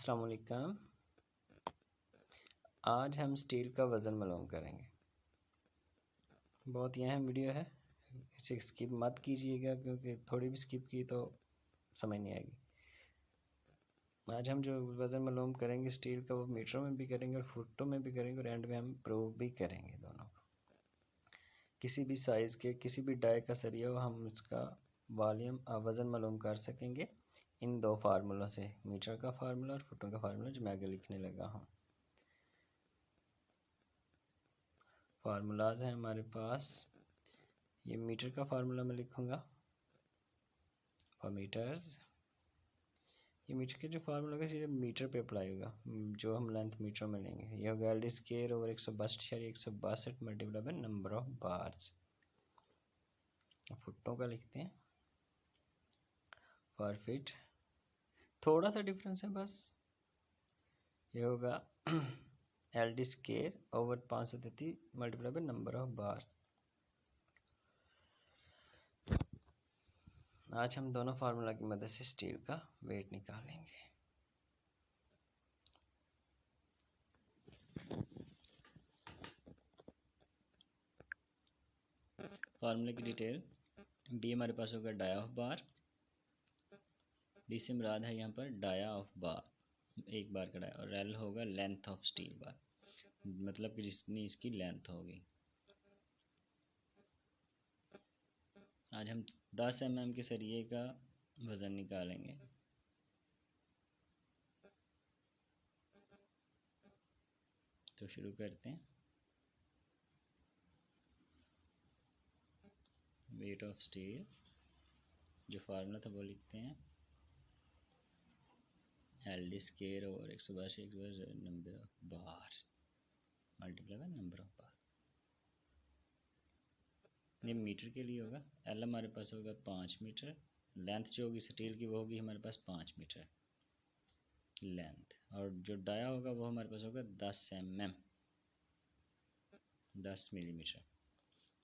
अस्सलाम वालेकुम। आज हम स्टील का वज़न मालूम करेंगे। बहुत अहम वीडियो है, इसे स्किप मत कीजिएगा क्योंकि थोड़ी भी स्किप की तो समझ नहीं आएगी। आज हम जो वज़न मालूम करेंगे स्टील का वो मीटरों में भी करेंगे और फुटों में भी करेंगे और एंड में हम प्रूव भी करेंगे दोनों को। किसी भी साइज़ के किसी भी डाई का सरिया हो हम उसका वॉल्यूम वज़न मालूम कर सकेंगे इन दो फार्मूलों से, मीटर का फार्मूला और फुटों का फार्मूला जो मैं आगे लिखने लगा हूँ। फार्मूलाज हैं हमारे पास। ये मीटर का फार्मूला मैं लिखूंगा फॉर मीटर्स। ये मीटर के जो फार्मूला का सीधे मीटर पे अप्लाई होगा, जो हम लेंथ मीटर में लेंगे। ये होगा L D square over 162 multiply by number of bars. फुटों का लिखते हैं फॉर फीट, थोड़ा सा डिफरेंस है बस। ये होगा L D square over 533 multiply by number of bars. आज हम दोनों फार्मूला की मदद से स्टील का वेट निकालेंगे। फार्मूले की डिटेल, डी हमारे पास होगा डाया ऑफ बार, डी से मुराद है यहाँ पर डाया ऑफ बार, एक बार का डाया, और एल होगा लेंथ ऑफ स्टील बार, मतलब कि जितनी इसकी लेंथ होगी। आज हम 10 mm के सरिये का वज़न निकालेंगे। तो शुरू करते हैं। वेट ऑफ स्टील, जो फार्मूला था वो लिखते हैं L D square over 182 number of bar multiply by number of बार। ये मीटर के लिए होगा। एल हमारे पास होगा 5 मीटर, लेंथ जो होगी स्टील की वो होगी हमारे पास 5 मीटर लेंथ, और जो डाया होगा वो हमारे पास होगा 10 mm 10 मिलीमीटर,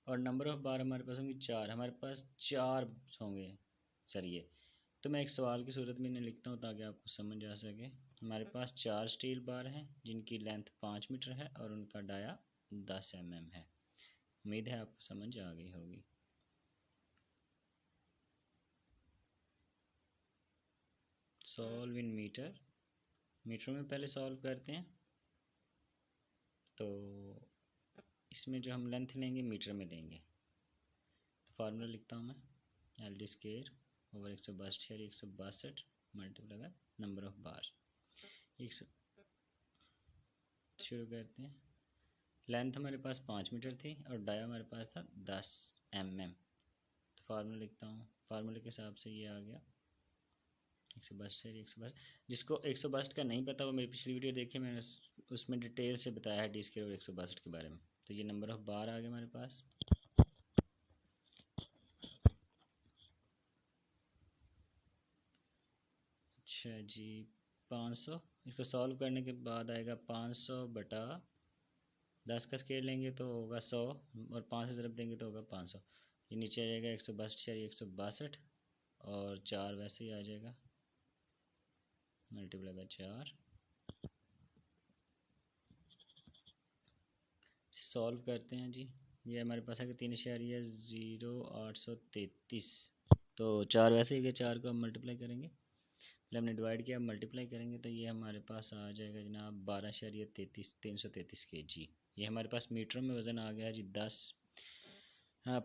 और नंबर ऑफ बार हमारे पास होंगे 4। हमारे पास 4 होंगे सरिये। तो मैं एक सवाल की सूरत में इन्हें लिखता हूँ ताकि आपको समझ आ सके। हमारे पास 4 स्टील बार हैं जिनकी लेंथ 5 मीटर है और उनका डाया 10 mm है। उम्मीद है आपको समझ आ गई होगी। सॉल्व इन मीटर, मीटरों में पहले सॉल्व करते हैं। तो इसमें जो हम लेंथ लेंगे मीटर में लेंगे। तो फार्मूला लिखता हूँ मैं, L D square over 162 multiply by number of बार। शुरू करते हैं। लेंथ हमारे पास 5 मीटर थी और डाया हमारे पास था 10 mm। तो फार्मूला लिखता हूँ, फार्मूले के हिसाब से ये आ गया 162। जिसको 162 का नहीं पता वो मेरी पिछली वीडियो देखिए, मैंने उसमें डिटेल से बताया है डी स्क्वायर और 162 के बारे में। तो ये नंबर ऑफ बार आ गया हमारे पास। अच्छा जी, 500। इसको सॉल्व करने के बाद आएगा 500 बटा 10 का स्केल लेंगे तो होगा 100, और 5 से ज़रब देंगे तो होगा 500। ये नीचे आ जाएगा 162 और 4 वैसे ही आ जाएगा मल्टीप्लाई बाय 4। सॉल्व करते हैं जी। ये हमारे पास है कि 3.0833। तो 4 वैसे ही गए, 4 को हम मल्टीप्लाई करेंगे, पहले हमने डिवाइड किया, मल्टीप्लाई करेंगे तो ये हमारे पास आ जाएगा जनाब 333 kg। ये हमारे पास मीटरों में वज़न आ गया जी 10।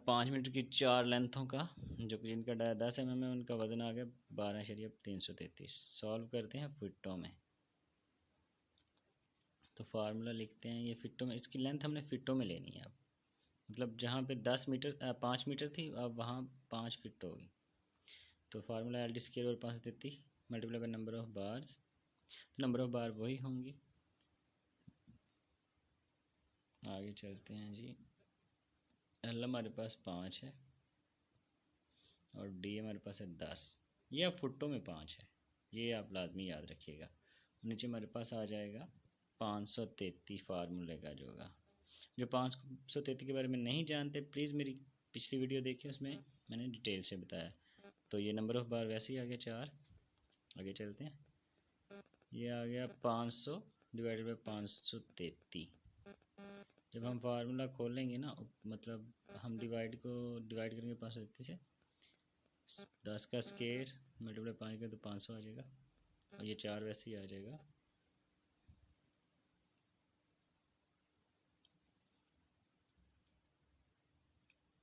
5 मीटर की 4 लेंथों का, जो कि जिनका डाया 10 mm है, उनका वज़न आ गया 12.333। सॉल्व करते हैं फुटों में। तो फार्मूला लिखते हैं, ये फिटों में, इसकी लेंथ हमने फिटों में लेनी है अब, मतलब जहाँ पे 5 मीटर थी अब वहाँ 5 फिट होगी। तो फार्मूला एल डी स्क्वायर और 533 multiply by number of bars. तो नंबर ऑफ बार वही होंगी। आगे चलते हैं जी। एल हमारे पास 5 है और डी हमारे पास है 10। ये अब फुटों में 5 है, ये आप लाजमी याद रखिएगा। नीचे हमारे पास आ जाएगा 533 फार्मूले का जो होगा। जो 533 के बारे में नहीं जानते प्लीज़ मेरी पिछली वीडियो देखिए, उसमें मैंने डिटेल से बताया। तो ये नंबर ऑफ बार वैसे ही आ गया 4। आगे चलते हैं। ये आ गया 500 डिवाइडेड बाई 533। जब हम फार्मूला खोलेंगे ना, मतलब हम डिवाइड करेंगे 533 से, 10 का स्केयर मल्टीप्लाई 5 का तो 500 आ जाएगा, और ये 4 वैसे ही आ जाएगा।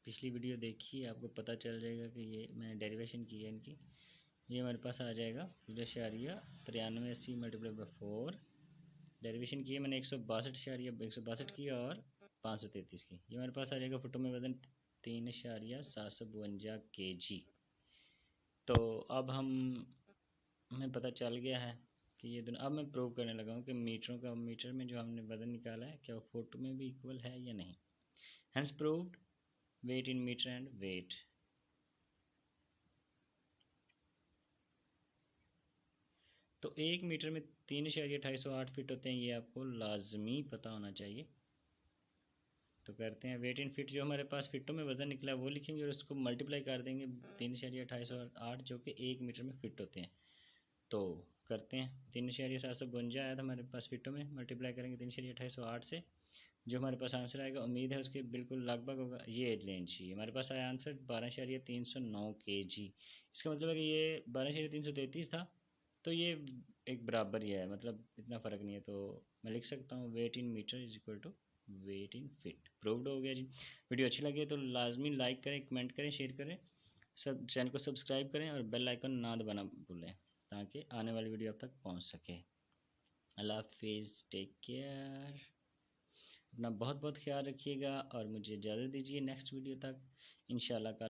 पिछली वीडियो देखिए, आपको पता चल जाएगा कि ये मैंने डेरिवेशन की है इनकी। ये हमारे पास आ जाएगा 0.93 मल्टीप्लाई बाई 4। डेरिवेशन की है मैंने 162 की और 533 की। ये हमारे पास आ जाएगा फुटों में वज़न 3.752 kg। तो अब हमें पता चल गया है कि ये दोनों। अब मैं प्रूव करने लगा हूँ कि मीटर में जो हमने वज़न निकाला है क्या वो फुट में भी इक्वल है या नहीं। Hence proved weight in metre and weight. तो 1 मीटर में 3.288 फीट होते हैं, ये आपको लाजमी पता होना चाहिए। तो करते हैं वेट इन फिट। जो हमारे पास फिटों में वज़न निकला है वो लिखेंगे और उसको मल्टीप्लाई कर देंगे 3.288 जो कि 1 मीटर में फिट होते हैं। तो करते हैं, 3.752 आया था हमारे पास फिटों में, मल्टीप्लाई करेंगे 3.288 से। जो हमारे पास आंसर आएगा उम्मीद है उसके बिल्कुल लगभग होगा। ये लें जी, हमारे पास आया आंसर 12.309 kg। इसका मतलब है कि ये 12.333 था, तो ये एक बराबर ही है, मतलब इतना फ़र्क नहीं है। तो मैं लिख सकता हूँ weight in metre is equal to weight in feet. Proved हो गया जी। वीडियो अच्छी लगी है तो लाजमी लाइक करें, कमेंट करें, शेयर करें, सब चैनल को सब्सक्राइब करें और बेल आइकन ना दबाना भूलें ताकि आने वाली वीडियो आप तक पहुँच सके। अल्लाह हाफिज़, टेक केयर, अपना बहुत बहुत ख्याल रखिएगा और मुझे इजाज़त दीजिए नेक्स्ट वीडियो तक इंशाल्लाह।